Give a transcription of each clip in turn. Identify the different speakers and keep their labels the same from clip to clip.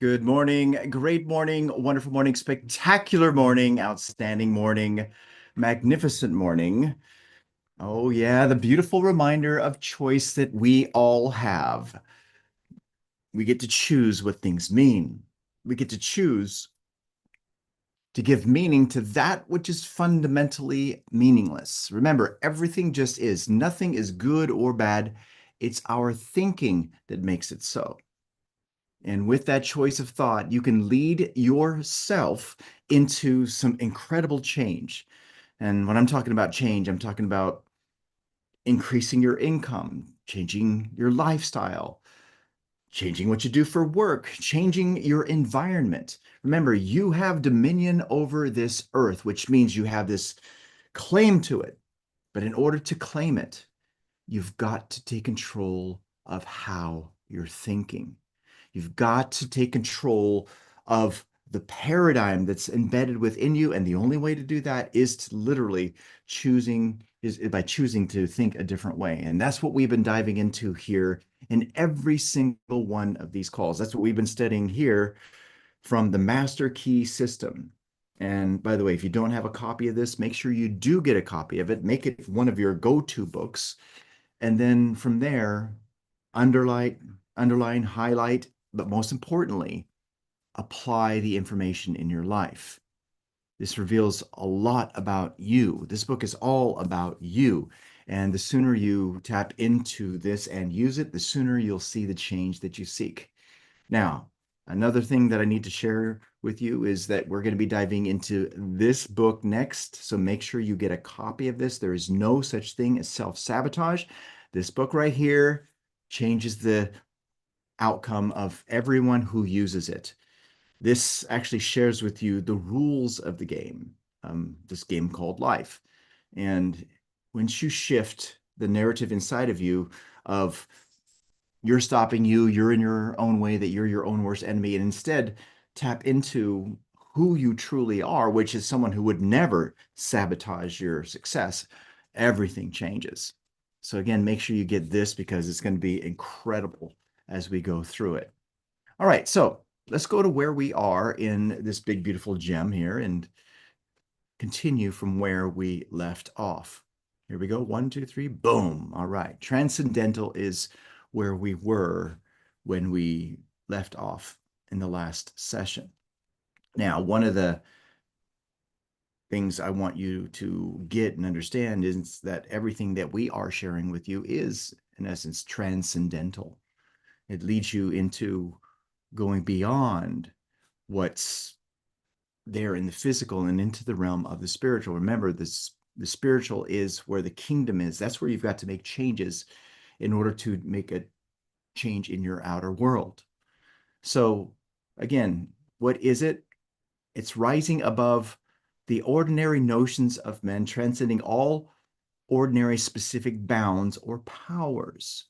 Speaker 1: Good morning, great morning, wonderful morning, spectacular morning, outstanding morning, magnificent morning. Oh, yeah, the beautiful reminder of choice that we all have. We get to choose what things mean. We get to choose to give meaning to that which is fundamentally meaningless. Remember, everything just is. Nothing is good or bad. It's our thinking that makes it so. And with that choice of thought, you can lead yourself into some incredible change. And when I'm talking about change, I'm talking about increasing your income, changing your lifestyle, changing what you do for work, changing your environment. Remember, you have dominion over this earth, which means you have this claim to it. But in order to claim it, you've got to take control of how you're thinking. You've got to take control of the paradigm that's embedded within you. And the only way to do that is to literally by choosing to think a different way. And that's what we've been diving into here in every single one of these calls. That's what we've been studying here from the Master Key System. And by the way, if you don't have a copy of this, make sure you do get a copy of it. Make it one of your go-to books. And then from there, underline, highlight, but most importantly, apply the information in your life. This reveals a lot about you. This book is all about you. And the sooner you tap into this and use it, the sooner you'll see the change that you seek. Now, another thing that I need to share with you is that we're going to be diving into this book next. So make sure you get a copy of this. There is no such thing as self-sabotage. This book right here changes the outcome of everyone who uses it. This actually shares with you the rules of the game, this game called life. And once you shift the narrative inside of you of you're stopping you, you're in your own way, that you're your own worst enemy, and instead tap into who you truly are, which is someone who would never sabotage your success, everything changes. So again, make sure you get this because it's going to be incredible as we go through it. All right, so let's go to where we are in this big, beautiful gem here and continue from where we left off. Here we go. 1, 2, 3, boom. All right. Transcendental is where we were when we left off in the last session. Now, one of the things I want you to get and understand is that everything that we are sharing with you is, in essence, transcendental. It leads you into going beyond what's there in the physical and into the realm of the spiritual. Remember, the spiritual is where the kingdom is. That's where you've got to make changes in order to make a change in your outer world. So again, what is it? It's rising above the ordinary notions of men, transcending all ordinary specific bounds or powers.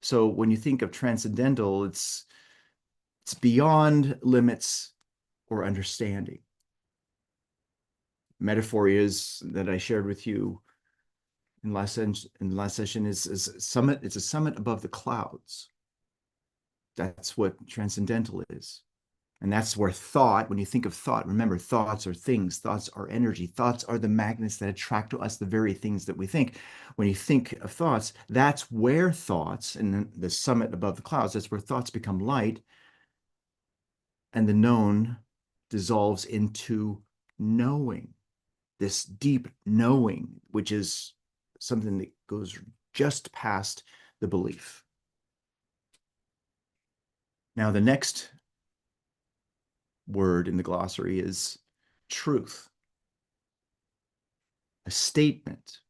Speaker 1: So when you think of transcendental, it's beyond limits or understanding. Metaphor is that I shared with you in last session is summit. It's a summit above the clouds. That's what transcendental is. And that's where thought, when you think of thought, remember, thoughts are things, thoughts are energy, thoughts are the magnets that attract to us the very things that we think. When you think of thoughts, that's where thoughts, and the summit above the clouds, that's where thoughts become light, and the known dissolves into knowing, this deep knowing, which is something that goes just past the belief. Now, the next word in the glossary is truth, a statement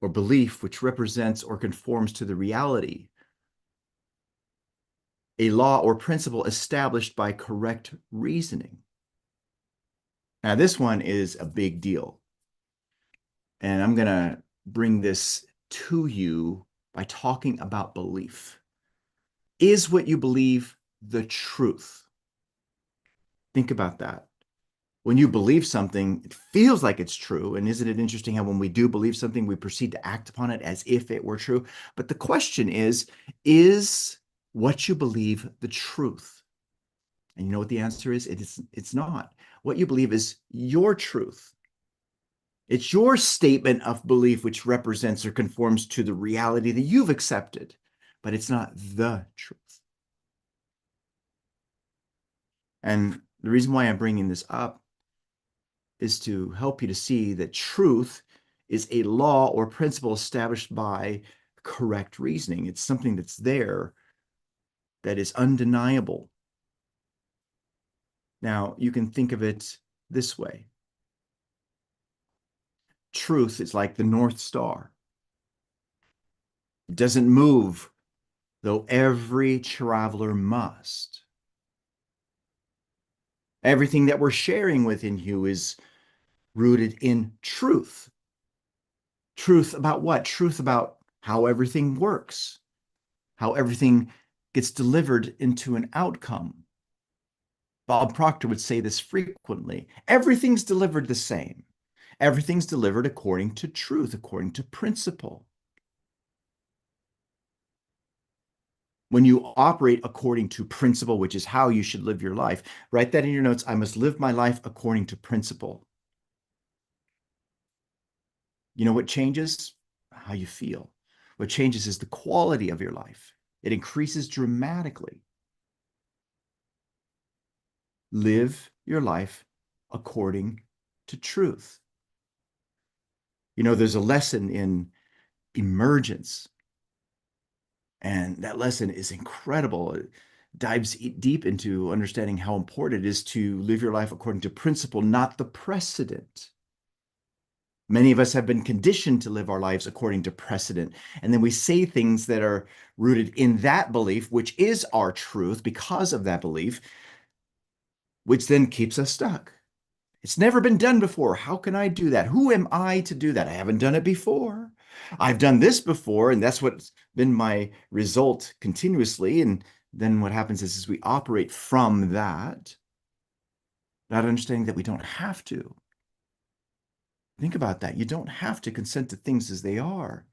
Speaker 1: or belief which represents or conforms to the reality, a law or principle established by correct reasoning. Now, this one is a big deal. And I'm going to bring this to you by talking about belief. Is what you believe the truth? Think about that. When you believe something, it feels like it's true. And isn't it interesting how when we do believe something, we proceed to act upon it as if it were true? But the question is what you believe the truth? And you know what the answer is? It's not. What you believe is your truth. It's your statement of belief which represents or conforms to the reality that you've accepted, but it's not the truth. And the reason why I'm bringing this up is to help you to see that truth is a law or principle established by correct reasoning. It's something that's there that is undeniable. Now, you can think of it this way. Truth is like the North Star. It doesn't move, though every traveler must. Everything that we're sharing within you is rooted in truth. Truth about what? Truth about how everything works, how everything gets delivered into an outcome. Bob Proctor would say this frequently. Everything's delivered the same. Everything's delivered according to truth, according to principle. When you operate according to principle, which is how you should live your life, write that in your notes. I must live my life according to principle. You know what changes? How you feel. What changes is the quality of your life. It increases dramatically. Live your life according to truth. You know, there's a lesson in emergence, and that lesson is incredible. It dives deep into understanding how important it is to live your life according to principle, not the precedent. Many of us have been conditioned to live our lives according to precedent. And then we say things that are rooted in that belief, which is our truth because of that belief, which then keeps us stuck. It's never been done before. How can I do that? Who am I to do that? I haven't done it before. I've done this before, and that's what's been my result continuously. And then what happens is we operate from that, not understanding that we don't have to. Think about that. You don't have to consent to things as they are.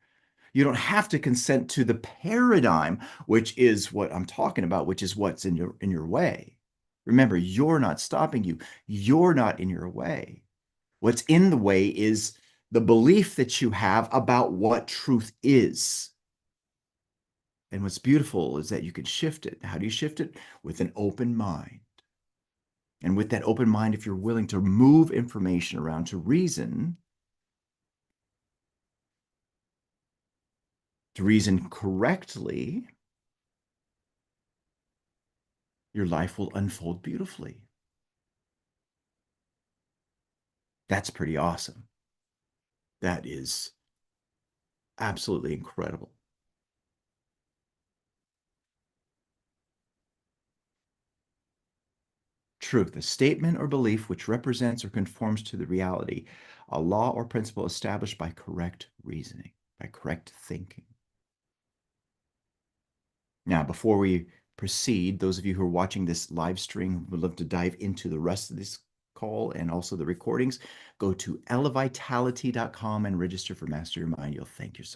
Speaker 1: You don't have to consent to the paradigm, which is what I'm talking about, which is what's in your way. Remember, you're not stopping you. You're not in your way. What's in the way is the belief that you have about what truth is. And what's beautiful is that you can shift it. How do you shift it? With an open mind. And with that open mind, if you're willing to move information around to reason correctly, your life will unfold beautifully. That's pretty awesome. That is absolutely incredible. Truth, a statement or belief which represents or conforms to the reality, a law or principle established by correct reasoning, by correct thinking. Now, before we proceed, those of you who are watching this live stream would love to dive into the rest of this call and also the recordings, go to elevitality.com and register for Master Your Mind. You'll thank yourself.